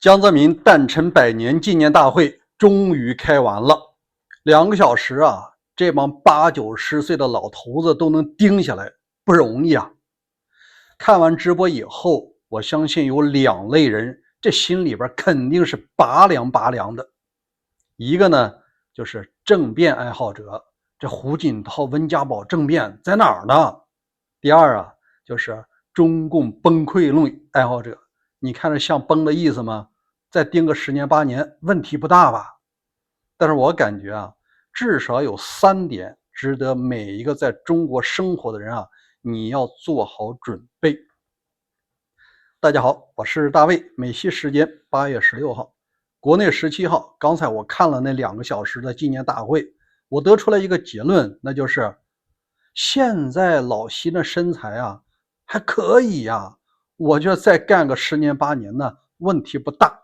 江泽民诞辰100年纪念大会终于开完了，2个小时啊，这帮80、90岁的老头子都能盯下来，不容易啊。看完直播以后，我相信有2类人，这心里边肯定是拔凉拔凉的。一个呢，就是政变爱好者，这胡锦涛、温家宝政变在哪儿呢？第二啊，就是中共崩溃论爱好者，你看着像崩的意思吗？再盯个10年8年，问题不大吧？但是我感觉啊，至少有3点值得每一个在中国生活的人啊，你要做好准备。大家好，我是大卫，美西时间8月16号，国内17号。刚才我看了那2个小时的纪念大会，我得出来一个结论，那就是现在老习的身材啊还可以呀，我觉得再干个10年8年呢，问题不大。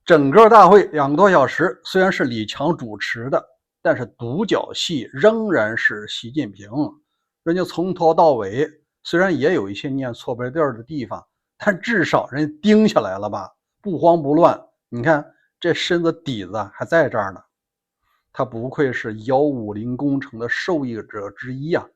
整个大会2个多小时，虽然是李强主持的，但是独角戏仍然是习近平。人家从头到尾，虽然也有一些念错别字的地方，但至少人盯下来了吧，不慌不乱。你看这身子底子还在这儿呢，他不愧是150工程的受益者之一啊。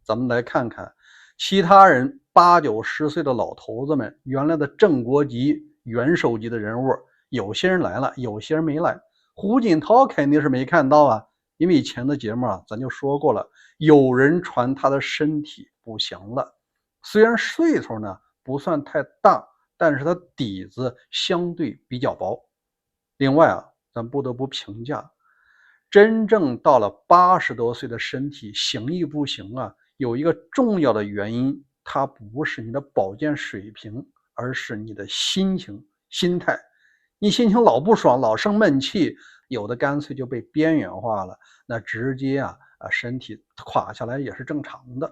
咱们来看看其他人80、90岁的老头子们，原来的正国级、元首级的人物，有些人来了，有些人没来。胡锦涛肯定是没看到啊，因为以前的节目啊，咱就说过了，有人传他的身体不行了，虽然岁数呢不算太大，但是他底子相对比较薄。另外啊，咱不得不评价，真正到了80多岁的身体行与不行啊，有一个重要的原因，它不是你的保健水平，而是你的心情、心态。你心情老不爽，老生闷气，有的干脆就被边缘化了，那直接身体垮下来也是正常的。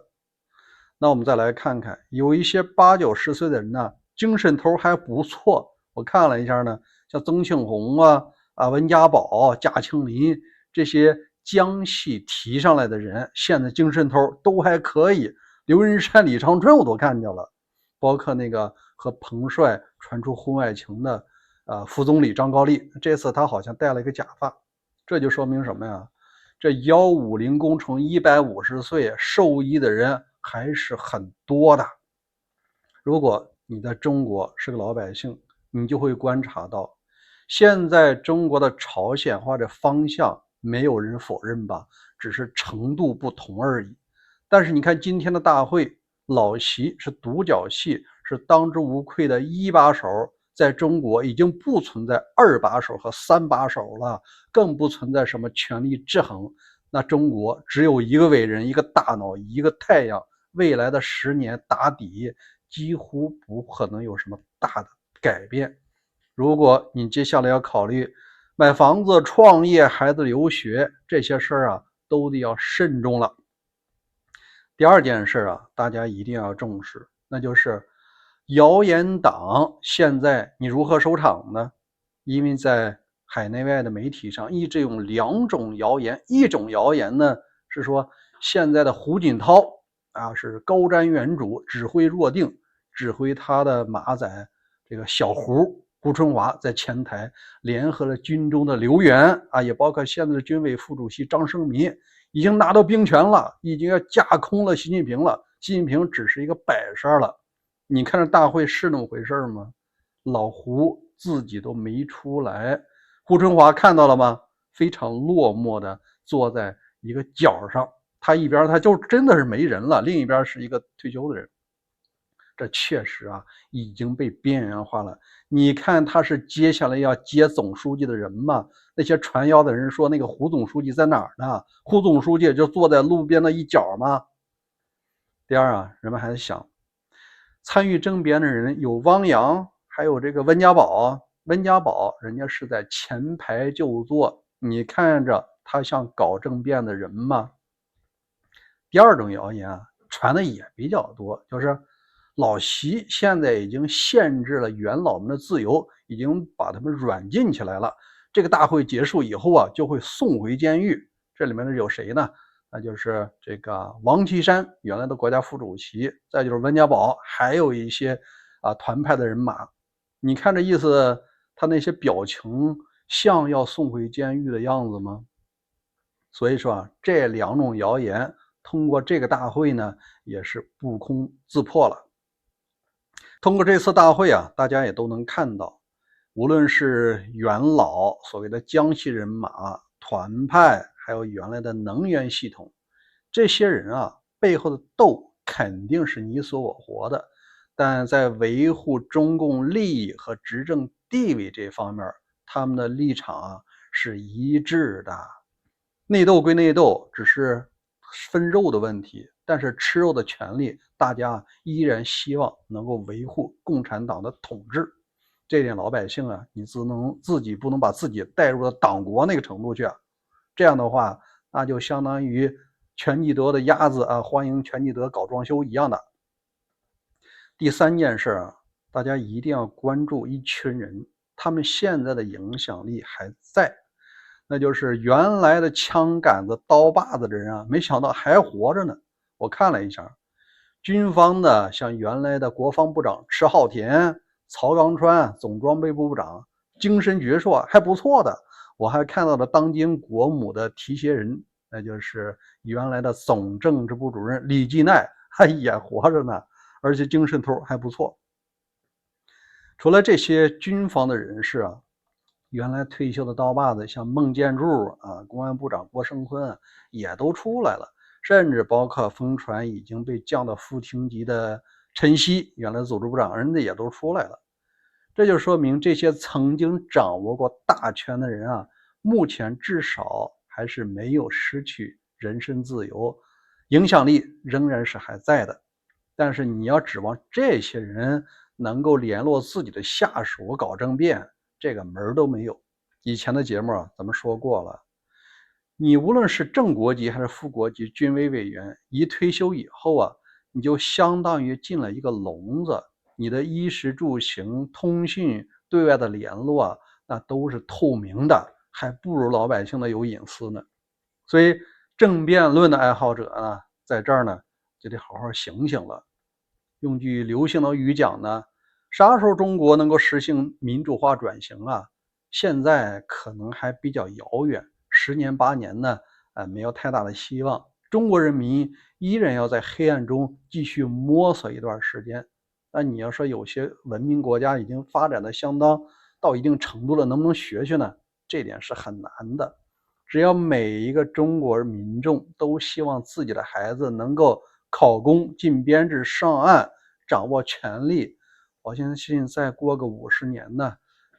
那我们再来看看，有一些80、90岁的人呢，精神头还不错。我看了一下呢，像曾庆红温家宝、贾庆林这些江西提上来的人，现在精神头都还可以。刘云山、李长春我都看见了，包括那个和彭帅传出婚外情的副总理张高丽，这次他好像戴了一个假发，这就说明什么呀？这150工程150岁受益的人还是很多的。如果你在中国是个老百姓，你就会观察到，现在中国的朝鲜化的方向没有人否认吧，只是程度不同而已。但是你看今天的大会，老习是独角戏，是当之无愧的1把手，在中国已经不存在2把手和3把手了，更不存在什么权力制衡。那中国只有一个伟人，一个大脑，一个太阳，未来的10年打底几乎不可能有什么大的改变。如果你接下来要考虑买房子、创业、孩子留学这些事儿啊，都得要慎重了。第二件事啊，大家一定要重视，那就是谣言党现在你如何收场呢？因为在海内外的媒体上一直用2种谣言，一种谣言呢是说现在的胡锦涛是高瞻远瞩，指挥若定，指挥他的马仔这个小胡春华在前台联合了军中的刘源也包括现在的军委副主席张胜民，已经拿到兵权了，已经要架空了习近平了，习近平只是一个摆设了。你看这大会是那么回事吗？老胡自己都没出来，胡春华看到了吗？非常落寞的坐在一个角上，他一边他就真的是没人了，另一边是一个退休的人。这确实已经被边缘化了。你看他是接下来要接总书记的人吗？那些传谣的人说那个胡总书记在哪儿呢？胡总书记就坐在路边的一角吗？第二人们还想参与政变的人有汪洋，还有这个温家宝。温家宝人家是在前排就坐，你看着他像搞政变的人吗？第二种谣言传的也比较多，就是老习现在已经限制了元老们的自由，已经把他们软禁起来了。这个大会结束以后就会送回监狱。这里面有谁呢？那就是这个王岐山，原来的国家副主席，再就是温家宝，还有一些团派的人马。你看这意思，他那些表情像要送回监狱的样子吗？所以说啊，这两种谣言通过这个大会呢，也是不攻自破了。通过这次大会啊，大家也都能看到，无论是元老所谓的江西人马、团派，还有原来的能源系统，这些人啊背后的斗肯定是你死我活的，但在维护中共利益和执政地位这方面，他们的立场啊是一致的。内斗归内斗，只是分肉的问题，但是吃肉的权利，大家依然希望能够维护共产党的统治。这点老百姓啊，你自己不能把自己带入到党国那个程度去啊，这样的话，那就相当于全聚德的鸭子啊，欢迎全聚德搞装修一样的。第三件事啊，大家一定要关注一群人，他们现在的影响力还在。那就是原来的枪杆子刀把子的人啊，没想到还活着呢。我看了一下，军方的像原来的国防部长迟浩田、曹刚川总装备部部长，精神矍铄，还不错的。我还看到了当今国母的提携人，那就是原来的总政治部主任李继耐，还也活着呢，而且精神头还不错。除了这些军方的人士啊，原来退休的刀把子，像孟建柱啊、公安部长郭声琨也都出来了，甚至包括疯传已经被降到副厅级的陈希，原来组织部长，人家也都出来了。这就说明这些曾经掌握过大权的人啊，目前至少还是没有失去人身自由，影响力仍然是还在的。但是你要指望这些人能够联络自己的下属搞政变，这个门都没有。以前的节目啊，咱们说过了，你无论是正国级还是副国级军委委员，一退休以后啊，你就相当于进了一个笼子，你的衣食住行、通讯、对外的联络啊，那都是透明的，还不如老百姓的有隐私呢。所以政变论的爱好者呢，在这儿呢就得好好醒醒了。用句流行的语讲呢，啥时候中国能够实行民主化转型啊？现在可能还比较遥远，10年8年呢，没有太大的希望。中国人民依然要在黑暗中继续摸索一段时间。那你要说有些文明国家已经发展的到一定程度了，能不能学学呢？这点是很难的。只要每一个中国民众都希望自己的孩子能够考公、进编制、上岸，掌握权力，我相信再过个50年呢，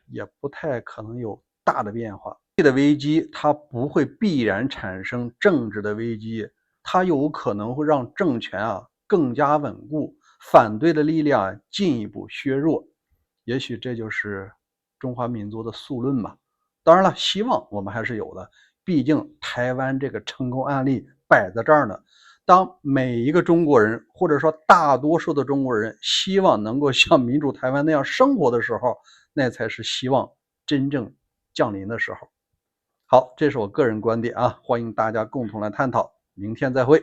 也不太可能有大的变化。的危机它不会必然产生政治的危机，它有可能会让政权啊更加稳固，反对的力量进一步削弱。也许这就是中华民族的宿论吧。当然了，希望我们还是有的，毕竟台湾这个成功案例摆在这儿呢。当每一个中国人，或者说大多数的中国人希望能够像民主台湾那样生活的时候，那才是希望真正降临的时候。好，这是我个人观点啊，欢迎大家共同来探讨，明天再会。